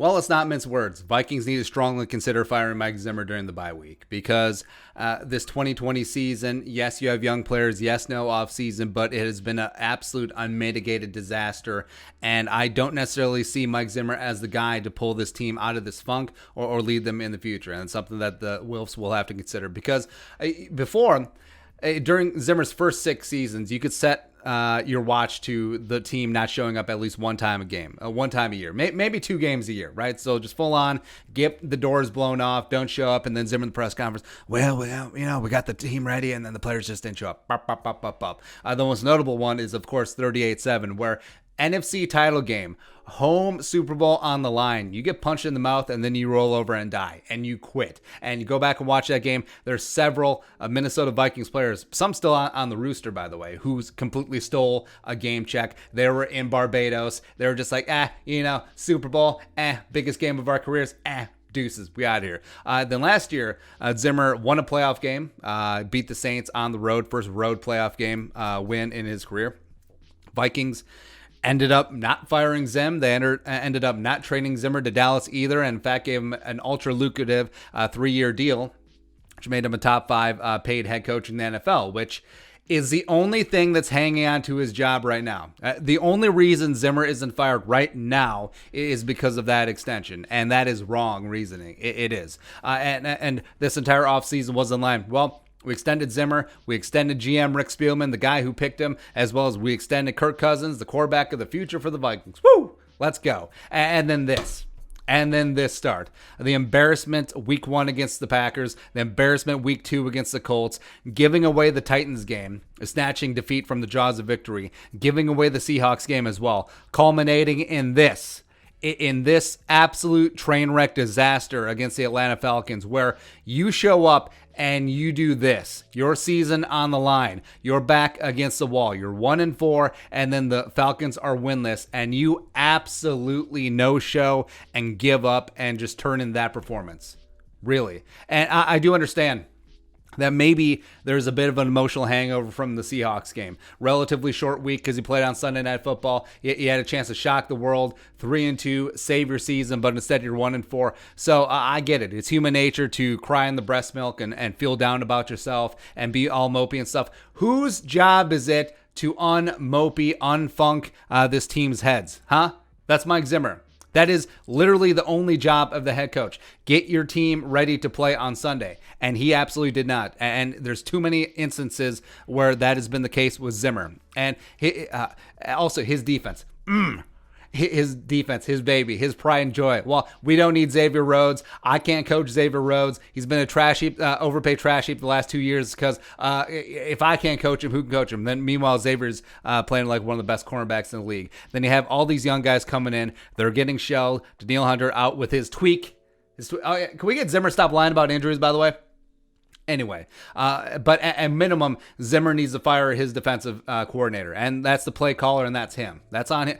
Well, let's not mince words. Vikings need to strongly consider firing Mike Zimmer during the bye week because this 2020 season, yes, you have young players, yes, no offseason, but it has been an absolute unmitigated disaster. And I don't necessarily see Mike Zimmer as the guy to pull this team out of this funk or lead them in the future. And it's something that the Wilfs will have to consider because during Zimmer's first 6 seasons, you could set your watch to the team not showing up at least one time a year, maybe 2 games a year, right? So just full on, get the doors blown off, don't show up, and then Zimmer in the press conference, we got the team ready, and then the players just didn't show up. The most notable one is, of course, 38-7, where NFC title game, home Super Bowl on the line. You get punched in the mouth and then you roll over and die and you quit. And you go back and watch that game. There's several Minnesota Vikings players, some still on the rooster, by the way, who completely stole a game check. They were in Barbados. They were just like, Super Bowl, biggest game of our careers, deuces, we out of here. Then last year, Zimmer won a playoff game, beat the Saints on the road, first road playoff game win in his career. Vikings ended up not firing Zim. They ended up not trading Zimmer to Dallas either, and in fact gave him an ultra lucrative 3-year deal, which made him a top 5 paid head coach in the NFL, which is the only thing that's hanging on to his job right now. The only reason Zimmer isn't fired right now is because of that extension, and that is wrong reasoning. It is. And this entire offseason was in line. Well, we extended Zimmer, we extended GM Rick Spielman, the guy who picked him, as well as we extended Kirk Cousins, the quarterback of the future for the Vikings. Woo! Let's go. And then this start. The embarrassment week 1 against the Packers, the embarrassment week 2 against the Colts, giving away the Titans game, snatching defeat from the jaws of victory, giving away the Seahawks game as well, culminating in this absolute train wreck disaster against the Atlanta Falcons, where you show up and you do this. Your season on the line. You're back against the wall. You're 1-4, and then the Falcons are winless, and you absolutely no-show and give up and just turn in that performance. Really. And I do understand that maybe there's a bit of an emotional hangover from the Seahawks game. Relatively short week because you played on Sunday Night Football. You had a chance to shock the world, 3-2, save your season, but instead you're 1-4. So I get it. It's human nature to cry in the breast milk and feel down about yourself and be all mopey and stuff. Whose job is it to unmopey, unfunk this team's heads? Huh? That's Mike Zimmer. That is literally the only job of the head coach. Get your team ready to play on Sunday. And he absolutely did not. And there's too many instances where that has been the case with Zimmer. And also his defense. His defense, his baby, his pride and joy. Well, we don't need Xavier Rhodes. I can't coach Xavier Rhodes. He's been a trash heap, overpaid trash heap the last 2 years because if I can't coach him, who can coach him? Then meanwhile, Xavier's playing like one of the best cornerbacks in the league. Then you have all these young guys coming in. They're getting shelled. Danielle Hunter out with his tweak. Can we get Zimmer to stop lying about injuries, by the way? Anyway, but at minimum, Zimmer needs to fire his defensive coordinator, and that's the play caller, and that's him. That's on him.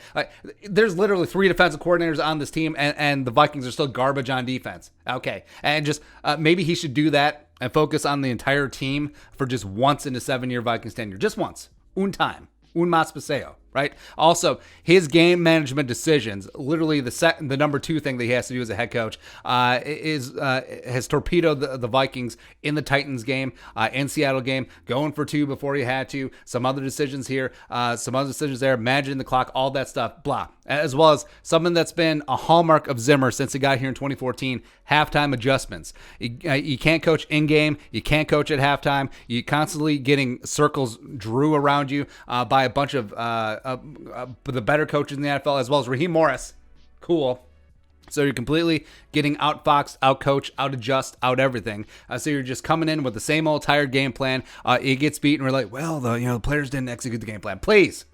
There's literally 3 defensive coordinators on this team, and the Vikings are still garbage on defense. Okay, and just maybe he should do that and focus on the entire team for just once in a 7-year Vikings tenure. Just once. Un time. Un mas paseo. Right? Also, his game management decisions, literally the number 2 thing that he has to do as a head coach, has torpedoed the Vikings in the Titans game, in Seattle game, going for 2 before he had to. Some other decisions here, some other decisions there, managing the clock, all that stuff, blah. As well as something that's been a hallmark of Zimmer since he got here in 2014, halftime adjustments. You can't coach in-game. You can't coach at halftime. You're constantly getting circles drew around you by a bunch of the better coaches in the NFL, as well as Raheem Morris. Cool. So you're completely getting outfoxed, outcoached, out-adjust, out everything. So you're just coming in with the same old tired game plan. It gets beaten. We're like, well, the players didn't execute the game plan. Please,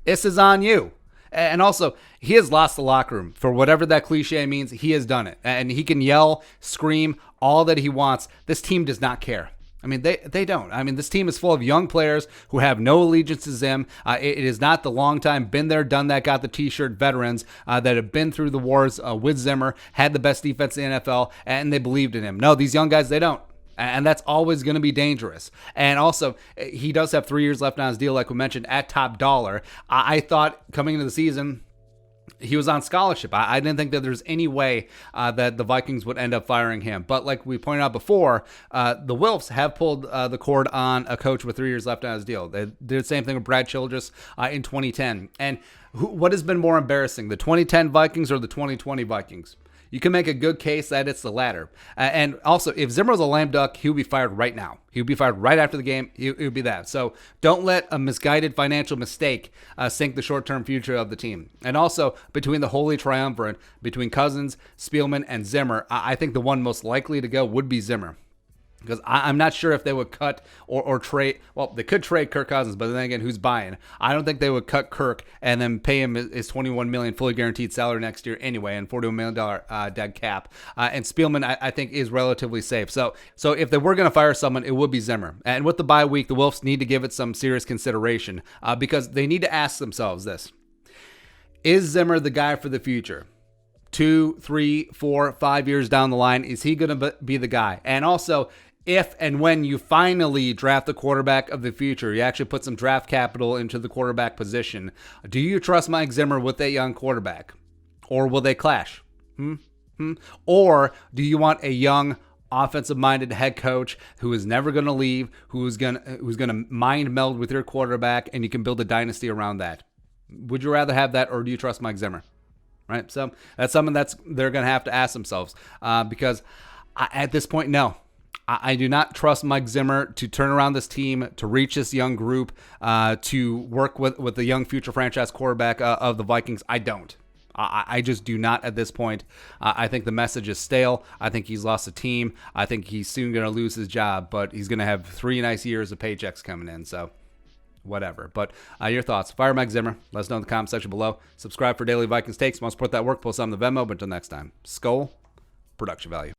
this is on you. And also, he has lost the locker room. For whatever that cliche means, he has done it. And he can yell, scream, all that he wants. This team does not care. I mean, they don't. I mean, this team is full of young players who have no allegiance to Zim. It is not the long time, been there, done that, got the T-shirt veterans that have been through the wars with Zimmer, had the best defense in the NFL, and they believed in him. No, these young guys, they don't. And that's always going to be dangerous. And also, he does have 3 years left on his deal, like we mentioned, at top dollar. I thought coming into the season, He was on scholarship. I didn't think that there's any way that the Vikings would end up firing him. But like we pointed out before, the Wilfs have pulled the cord on a coach with 3 years left on his deal. They did the same thing with Brad Childress in 2010. And what has been more embarrassing, the 2010 Vikings or the 2020 Vikings? You can make a good case that it's the latter. And also, if Zimmer was a lame duck, he would be fired right now. He would be fired right after the game. It would be that. So don't let a misguided financial mistake sink the short-term future of the team. And also, between the holy triumvirate, between Cousins, Spielman, and Zimmer, I think the one most likely to go would be Zimmer. Because I'm not sure if they would cut or trade. Well, they could trade Kirk Cousins, but then again, who's buying? I don't think they would cut Kirk and then pay him his $21 million fully guaranteed salary next year anyway, and $41 million dead cap. And Spielman, I think, is relatively safe. So if they were going to fire someone, it would be Zimmer. And with the bye week, the Wolves need to give it some serious consideration because they need to ask themselves this: is Zimmer the guy for the future? 2, 3, 4, 5 years down the line, is he going to be the guy? And also, if and when you finally draft the quarterback of the future, you actually put some draft capital into the quarterback position, do you trust Mike Zimmer with a young quarterback? Or will they clash? Or do you want a young, offensive-minded head coach who is never going to leave, who's going to mind meld with your quarterback, and you can build a dynasty around that? Would you rather have that, or do you trust Mike Zimmer? Right? So that's something they're going to have to ask themselves because at this point, no. I do not trust Mike Zimmer to turn around this team, to reach this young group, to work with the young future franchise quarterback of the Vikings. I don't. I just do not at this point. I think the message is stale. I think he's lost a team. I think he's soon going to lose his job, but he's going to have 3 nice years of paychecks coming in. So whatever. But your thoughts. Fire Mike Zimmer. Let us know in the comment section below. Subscribe for daily Vikings takes. Want to support that work? Post on the Venmo. But until next time, Skull Production Value.